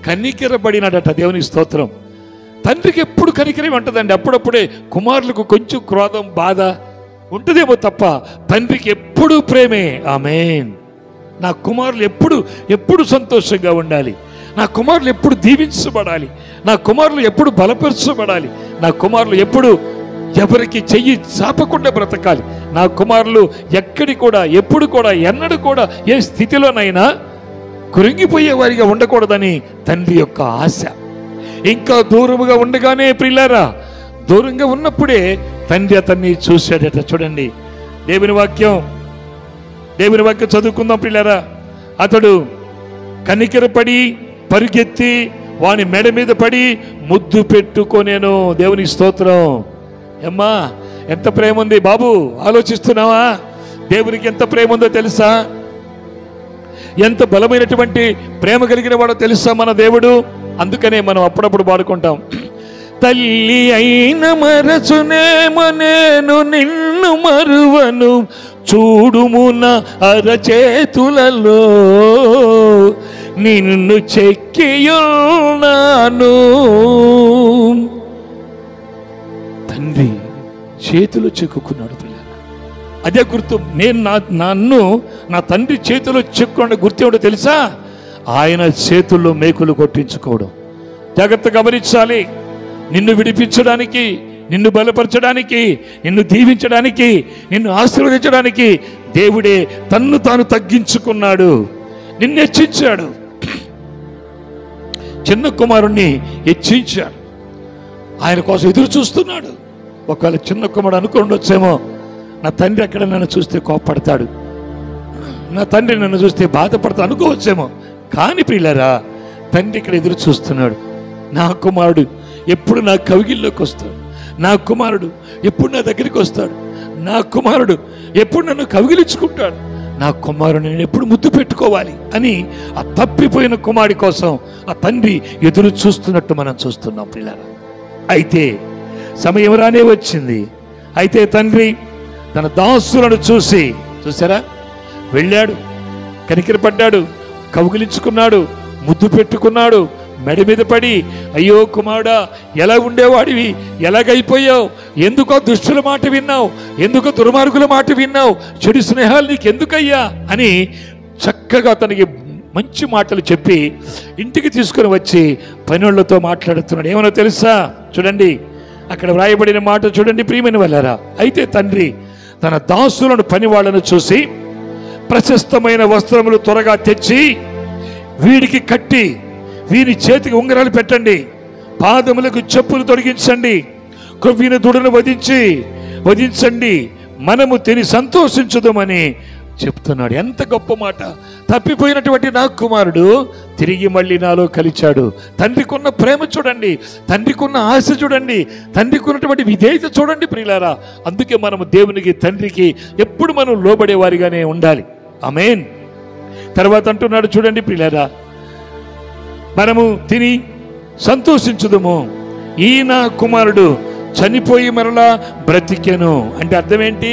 [SPEAKER 1] కనికరపడినాడట. దేవుని స్తోత్రం. తండ్రికి ఎప్పుడు కనికరం ఉంటుందండి. అప్పుడప్పుడే కుమారులకు కొంచెం క్రోధం, బాధ ఉంటుందేమో తప్ప తండ్రికి ఎప్పుడు ప్రేమే. ఆమేన్. నా కుమారులు ఎప్పుడు సంతోషంగా ఉండాలి, నా కుమారులు ఎప్పుడు దీవించబడాలి, నా కుమారులు ఎప్పుడు బలపరచబడాలి, నా కుమారులు ఎప్పుడు ఎవరికి చెయ్యి చాపకుండా బ్రతకాలి, నా కుమారులు ఎప్పుడు కూడా ఎన్నడూ కూడా ఏ స్థితిలోనైనా కృంగిపోయే వారిగా ఉండకూడదని తండ్రి యొక్క ఆశ. ఇంకా దూరముగా ఉండగానే ప్రియులారా, దూరంగా ఉన్నప్పుడే తండ్రి అతన్ని చూశాడట. చూడండి దేవుని వాక్యం చదువుకుందాం ప్రియులారా. అతడు కనికరపడి పరిగెత్తి వాని మెడ మీద పడి ముద్దు పెట్టుకొనేను. దేవుని స్తోత్రం. అమ్మా, ఎంత ప్రేమ ఉంది బాబు, ఆలోచిస్తున్నావా? దేవునికి ఎంత ప్రేమ ఉందో తెలుసా? ఎంత బలమైనటువంటి ప్రేమ కలిగిన వాడో తెలుసా మన దేవుడు? అందుకనే మనం అప్పుడప్పుడు పాడుకుంటాం, తల్లి అయిన మరచునేమో నేను నిన్ను మరువను, చూడుమున అరచేతులలో నిన్ను చెక్కియున్నాను. తండ్రి చేతిలో చెక్కున్నాడు పిల్లల. అదే గుర్తు. నేను నన్ను నా తండ్రి చేతిలో చెక్కున్న గుర్తు ఏమిటో తెలుసా? ఆయన చేతుల్లో మేకులు కొట్టించుకోవడం. జాగ్రత్త గమనించాలి. నిన్ను విడిపించడానికి, నిన్ను బలపరచడానికి, నిన్ను దీవించడానికి, నిన్ను ఆశీర్వదించడానికి దేవుడే తన్ను తాను తగ్గించుకున్నాడు, నిన్ను హెచ్చించాడు. చిన్న కుమారుణ్ణి హెచ్చించాడు. ఆయన కోసం ఎదురు చూస్తున్నాడు. ఒకవేళ చిన్న కుమారుడు అనుకోండి వచ్చేమో, నా తండ్రి అక్కడ నన్ను చూస్తే కోపడతాడు, నా తండ్రి నన్ను చూస్తే బాధపడతా అనుకోవచ్చేమో. కానీ పిల్లరా, తండ్రి ఇక్కడ ఎదురు చూస్తున్నాడు. నా కుమారుడు ఎప్పుడు నా కవిగిల్లోకి వస్తాడు, నా కుమారుడు ఎప్పుడు నా దగ్గరికి వస్తాడు, నా కుమారుడు ఎప్పుడు నన్ను కవిగిలించుకుంటాడు, నా కుమారుని నేను ఎప్పుడు ముద్దు పెట్టుకోవాలి అని ఆ తప్పిపోయిన కుమారుడి కోసం ఆ తండ్రి ఎదురు చూస్తున్నట్టు మనం చూస్తున్నాం పిల్లరా. అయితే సమయం రానే వచ్చింది. అయితే తండ్రి తన దాసులను చూసారా, వెళ్ళాడు, కనికరపడ్డాడు, కౌగిలించుకున్నాడు, ముద్దు పెట్టుకున్నాడు, మెడ మీద పడి, అయ్యో కుమారుడా, ఎలా ఉండేవాడివి, ఎలాగైపోయావు, ఎందుకో దుష్టుల మాట విన్నావు, ఎందుకో దుర్మార్గుల మాట విన్నావు, చెడు స్నేహాలు నీకు ఎందుకయ్యా అని చక్కగా అతనికి మంచి మాటలు చెప్పి ఇంటికి తీసుకుని వచ్చి పనివాళ్ళతో మాట్లాడుతున్నాడు. ఏమన్నా తెలుసా? చూడండి అక్కడ వ్రాయబడిన మాట చూడండి ప్రియమైన వాళ్ళారా. అయితే తండ్రి తన దాసులను పనివాళ్లను చూసి, ప్రశస్తమైన వస్త్రములు త్వరగా తెచ్చి వీడికి కట్టి వీని చేతికి ఉంగరాలు పెట్టండి, పాదములకు చెప్పులు తొడిగించండి, కొవ్విన దుడను వధించండి, మనము తిని సంతోషించుదామని చెప్తున్నాడు. ఎంత గొప్ప మాట! తప్పిపోయినటువంటి నా కుమారుడు తిరిగి మళ్ళీ నాలో కలిచాడు. తండ్రికున్న ప్రేమ చూడండి, తండ్రికున్న ఆశ చూడండి, తండ్రికి ఉన్నటువంటి విధేయత చూడండి ప్రియులారా. అందుకే మనము దేవునికి, తండ్రికి ఎప్పుడు మనం లోబడే వారిగానే ఉండాలి. ఆమేన్. తర్వాత అంటున్నాడు చూడండి ప్రియులారా, మనము తిని సంతోషించుదుము, ఈ నా కుమారుడు చనిపోయి మరలా బ్రతికెను. అంటే అర్థం ఏంటి?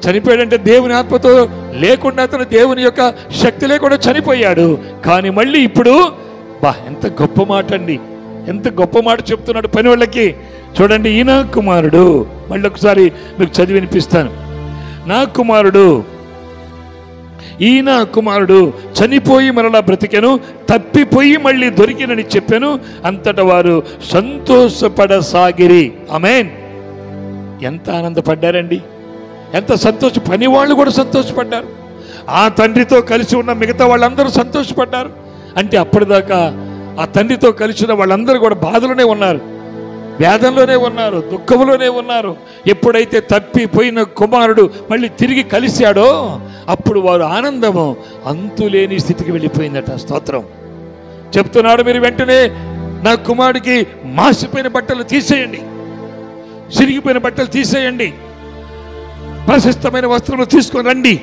[SPEAKER 1] చనిపోయాడంటే దేవుని ఆత్మతో లేకుండా, అతను దేవుని యొక్క శక్తి లేకుండా చనిపోయాడు. కానీ మళ్ళీ ఇప్పుడు ఎంత గొప్ప మాట అండి, ఎంత గొప్ప మాట చెప్తున్నాడు పని వాళ్ళకి. చూడండి, ఈ నా కుమారుడు, మళ్ళీ ఒకసారి మీకు చదివి వినిపిస్తాను. ఈ నా కుమారుడు చనిపోయి మరలా బ్రతికెను, తప్పిపోయి మళ్ళీ దొరికినని చెప్పాను. అంతటా వారు సంతోషపడసాగిరి. ఆమేన్. ఎంత ఆనందపడ్డారండి, ఎంత సంతోష! పని వాళ్ళు కూడా సంతోషపడ్డారు, ఆ తండ్రితో కలిసి ఉన్న మిగతా వాళ్ళందరూ సంతోషపడ్డారు. అంటే అప్పటిదాకా ఆ తండ్రితో కలిసి ఉన్న వాళ్ళందరూ కూడా బాధలోనే ఉన్నారు, వేదంలోనే ఉన్నారు, దుఃఖంలోనే ఉన్నారు. ఎప్పుడైతే తప్పిపోయిన కుమారుడు మళ్ళీ తిరిగి కలిశాడో అప్పుడు వారు ఆనందము అంతులేని స్థితికి వెళ్ళిపోయిందట. స్తోత్రం చెప్తున్నాడు. మీరు వెంటనే నా కుమారుడికి మాసిపోయిన బట్టలు తీసేయండి, చిరిగిపోయిన బట్టలు తీసేయండి, ప్రశస్తమైన వస్త్రములు తీసుకొని రండి,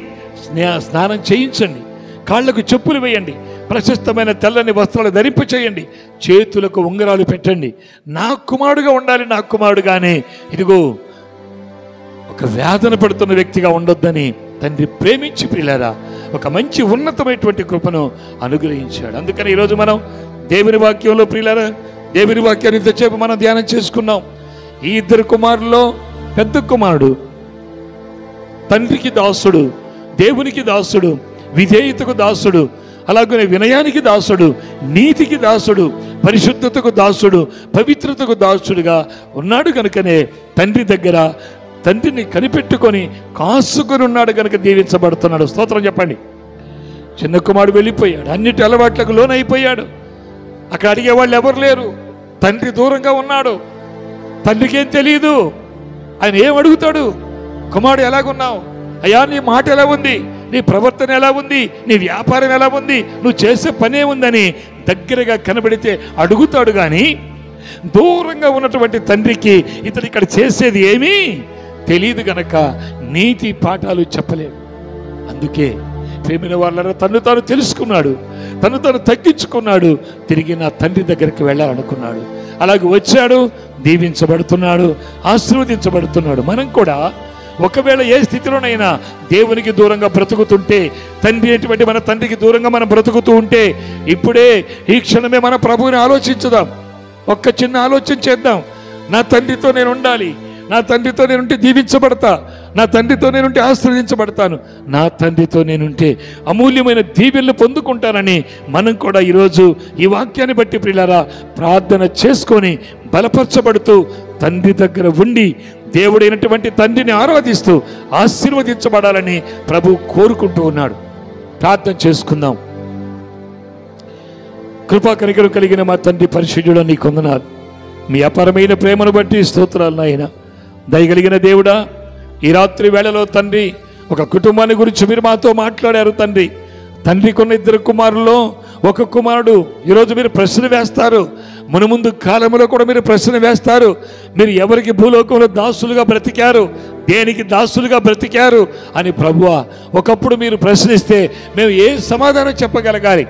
[SPEAKER 1] స్నానం చేయించండి, కాళ్లకు చెప్పులు వేయండి, ప్రశస్తమైన తెల్లని వస్త్రాలు ధరింప చేయండి, చేతులకు ఉంగరాలు పెట్టండి. నా కుమారుడుగా ఉండాలి, నా కుమారుడుగానే ఇదిగో ఒక వేదన పడుతున్న వ్యక్తిగా ఉండొద్దని తండ్రి ప్రేమించి ప్రియులారా ఒక మంచి ఉన్నతమైనటువంటి కృపను అనుగ్రహించాడు. అందుకని ఈరోజు మనం దేవుని వాక్యంలో ప్రియులారా దేవుని వాక్యాన్ని ఇంతసేపు మనం ధ్యానం చేసుకున్నాం. ఈ ఇద్దరు కుమారుల్లో పెద్ద కుమారుడు తండ్రికి దాసుడు, దేవునికి దాసుడు, విధేయతకు దాసుడు, అలాగనే వినయానికి దాసుడు, నీతికి దాసుడు, పరిశుద్ధతకు దాసుడు, పవిత్రతకు దాసుడుగా ఉన్నాడు కనుకనే తండ్రి దగ్గర తండ్రిని కనిపెట్టుకొని కాసుకొని ఉన్నాడు కనుక దీవించబడుతున్నాడు. స్తోత్రం చెప్పండి. చిన్న కుమారుడు వెళ్ళిపోయాడు, అన్నిటి అలవాట్లకు లోనైపోయాడు. అక్కడ అడిగేవాళ్ళు ఎవరు లేరు, తండ్రి దూరంగా ఉన్నాడు, తండ్రికి ఏం తెలియదు. ఆయన ఏం అడుగుతాడు? కుమారుడు ఎలాగున్నావు అయ్యా, నీ మాట ఎలా ఉంది, నీ ప్రవర్తన ఎలా ఉంది, నీ వ్యాపారం ఎలా ఉంది, నువ్వు చేసే పనే ఉందని దగ్గరగా కనబడితే అడుగుతాడు. కానీ దూరంగా ఉన్నటువంటి తండ్రికి ఇతడు ఇక్కడ చేసేది ఏమీ తెలియదు గనక నీతి పాఠాలు చెప్పలేడు. అందుకే ప్రేమిన వాళ్ళ తను తాను తెలుసుకున్నాడు, తను తాను తగ్గించుకున్నాడు, తిరిగి నా తండ్రి దగ్గరికి వెళ్ళాలనుకున్నాడు. అలాగే వచ్చాడు, దీవించబడుతున్నాడు, ఆశీర్వదించబడుతున్నాడు. మనం కూడా ఒకవేళ ఏ స్థితిలోనైనా దేవునికి దూరంగా బ్రతుకుతుంటే, తండ్రి అటువంటి మన తండ్రికి దూరంగా మనం బ్రతుకుతూ ఉంటే, ఇప్పుడే ఈ క్షణమే మన ప్రభువుని ఆలోచించుదాం. ఒక్క చిన్న ఆలోచన చేద్దాం. నా తండ్రితో నేను ఉండాలి, నా తండ్రితో నేనుంటే దీవించబడతా, నా తండ్రితో నేనుంటే ఆశీర్వదించబడతాను, నా తండ్రితో నేనుంటే అమూల్యమైన దీవెనలు పొందుకుంటానని మనం కూడా ఈరోజు ఈ వాక్యాన్ని బట్టి ప్రియులారా ప్రార్థన చేసుకొని బలపరచబడుతూ తండ్రి దగ్గర ఉండి దేవుడైనటువంటి తండ్రిని ఆరాధిస్తూ ఆశీర్వదించబడాలని ప్రభు కోరుకుంటూ ఉన్నాడు. ప్రార్థన చేసుకుందాం. కృపా కనికరం కలిగిన మా తండ్రి పరిశుద్ధుడా, నీ కొందనాలు, మీ అపారమైన ప్రేమను బట్టి స్తోత్రాలు నాయన. దయగలిగిన దేవుడా, ఈ రాత్రి వేళలో తండ్రి ఒక కుటుంబాన్ని గురించి మీరు మాతో మాట్లాడారు తండ్రి. తండ్రికి ఉన్న ఇద్దరు కుమారుల్లో ఒక కుమారుడు ఈరోజు మీరు ప్రశ్న వేస్తారు, మునుముందు కాలంలో కూడా మీరు ప్రశ్న వేస్తారు. మీరు ఎవరికి భూలోకంలో దాసులుగా బ్రతికారు, దేనికి దాసులుగా బ్రతికారు అని ప్రభువా ఒకప్పుడు మీరు ప్రశ్నిస్తే మేము ఏ సమాధానం చెప్పగలగాలి?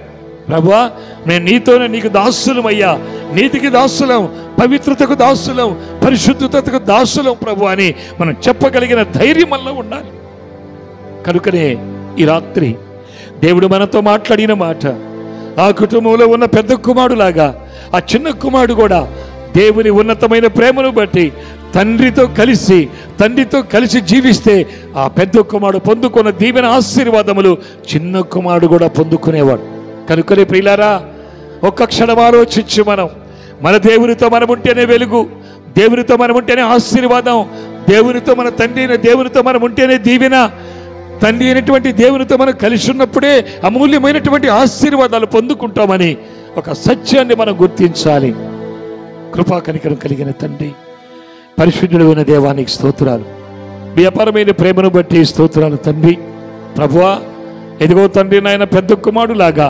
[SPEAKER 1] ప్రభువా, నేను నీతోనే నీకు దాసులమయ్యా, నీతికి దాసులం, పవిత్రతకు దాసులం, పరిశుద్ధతకు దాసులం ప్రభు అని మనం చెప్పగలిగిన ధైర్యం వల్ల ఉండాలి. కనుకనే ఈ రాత్రి దేవుడు మనతో మాట్లాడిన మాట, ఆ కుటుంబంలో ఉన్న పెద్ద కుమారుడు లాగా ఆ చిన్న కుమారుడు కూడా దేవుని ఉన్నతమైన ప్రేమను బట్టి తండ్రితో కలిసి జీవిస్తే ఆ పెద్ద కుమారుడు పొందుకున్న దీవెన ఆశీర్వాదములు చిన్న కుమారుడు కూడా పొందుకునేవాడు. కనుకనే ప్రియులారా ఒక్క క్షణం ఆలోచించి మన దేవునితో మనం ఉంటేనే వెలుగు, దేవునితో మనం ఉంటేనే ఆశీర్వాదం, దేవునితో మన తండ్రి అయిన దేవునితో మనం ఉంటేనే దీవెన, తండ్రి అయినటువంటి దేవునితో మనం కలిసి ఉన్నప్పుడే అమూల్యమైనటువంటి ఆశీర్వాదాలు పొందుకుంటామని ఒక సత్యాన్ని మనం గుర్తించాలి. కృపా కనికరం కలిగిన తండ్రి, పరిశుద్ధుడైన దేవానికి స్తోత్రాలు, మీ అపారమైన ప్రేమను బట్టి స్తోత్రాలు తండ్రి. ప్రభువా, ఎదిగో తండ్రి నాయన పెద్ద కుమారుడు లాగా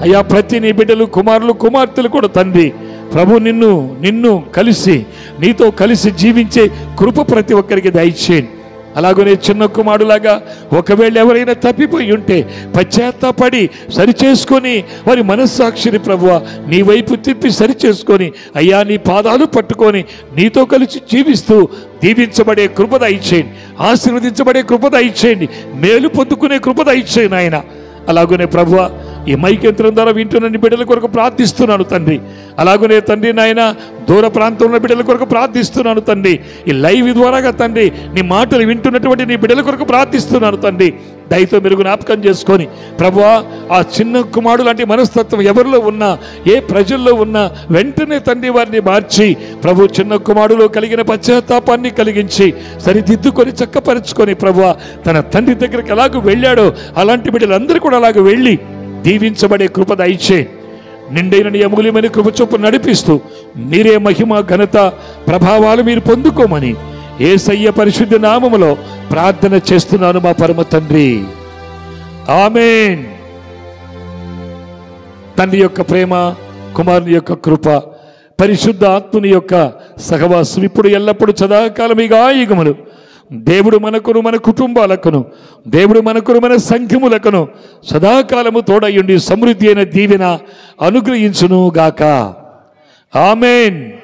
[SPEAKER 1] అయ్యా ప్రతి నీ బిడ్డలు కుమారులు కుమార్తెలు కూడా తండ్రి ప్రభు నిన్ను కలిసి నీతో కలిసి జీవించే కృప ప్రతి ఒక్కరికి దయచేయండి. అలాగనే చిన్న కుమారులాగా ఒకవేళ ఎవరైనా తప్పిపోయి ఉంటే పశ్చాత్తాపడి సరిచేసుకొని వారి మనస్సాక్షిని ప్రభువా నీ వైపు తిప్పి సరిచేసుకొని అయ్యా నీ పాదాలు పట్టుకొని నీతో కలిసి జీవిస్తూ దీవించబడే కృప దయచేయండి, ఆశీర్వదించబడే కృప దయచేయండి, మేలు పొందుకునే కృప దయచేయండి ఆయన. అలాగనే ప్రభువా ఈ మైక్ యంత్రం ద్వారా వింటున్న బిడ్డల కొరకు ప్రార్థిస్తున్నాను తండ్రి. అలాగనే తండ్రి నాయన దూర ప్రాంతంలో బిడ్డల కొరకు ప్రార్థిస్తున్నాను తండ్రి. ఈ లైవ్ ద్వారాగా తండ్రి నీ మాటలు వింటున్నటువంటి నీ బిడ్డల కొరకు ప్రార్థిస్తున్నాను తండ్రి. దయతో మీరు జ్ఞాపకం చేసుకొని ప్రభువా ఆ చిన్న కుమారుడు లాంటి మనస్తత్వం ఎవరిలో ఉన్నా, ఏ ప్రజల్లో ఉన్నా వెంటనే తండ్రి వారిని మార్చి ప్రభు చిన్న కుమారుడులో కలిగిన పశ్చాత్తాపాన్ని కలిగించి సరిదిద్దుకొని చక్కపరుచుకొని ప్రభువా తన తండ్రి దగ్గరికి ఎలాగూ వెళ్ళాడో అలాంటి బిడ్డలందరూ కూడా అలాగ వెళ్ళి దీవించబడే కృప దయచేయండి. నిండైన నీ అమూల్యమైన కృప చొప్పున నడిపిస్తూ మీరే మహిమ ఘనత ప్రభావాలు మీరు పొందుకోమని యేసయ్య పరిశుద్ధ నామములో ప్రార్థన చేస్తున్నాను మా పరమ తండ్రి, ఆమేన్. తండ్రి యొక్క ప్రేమ, కుమారుని యొక్క కృప, పరిశుద్ధ ఆత్మని యొక్క సహవాసం ఇప్పుడు ఎల్లప్పుడూ సదాకాలం ఈ యుగములు దేవుడు మనకును మన కుటుంబాలకును దేవుడు మనకును మన సంఘములకును సదాకాలము తోడయుండి సమృద్ధి అయిన దీవెన అనుగ్రహించును గాక. ఆమేన్.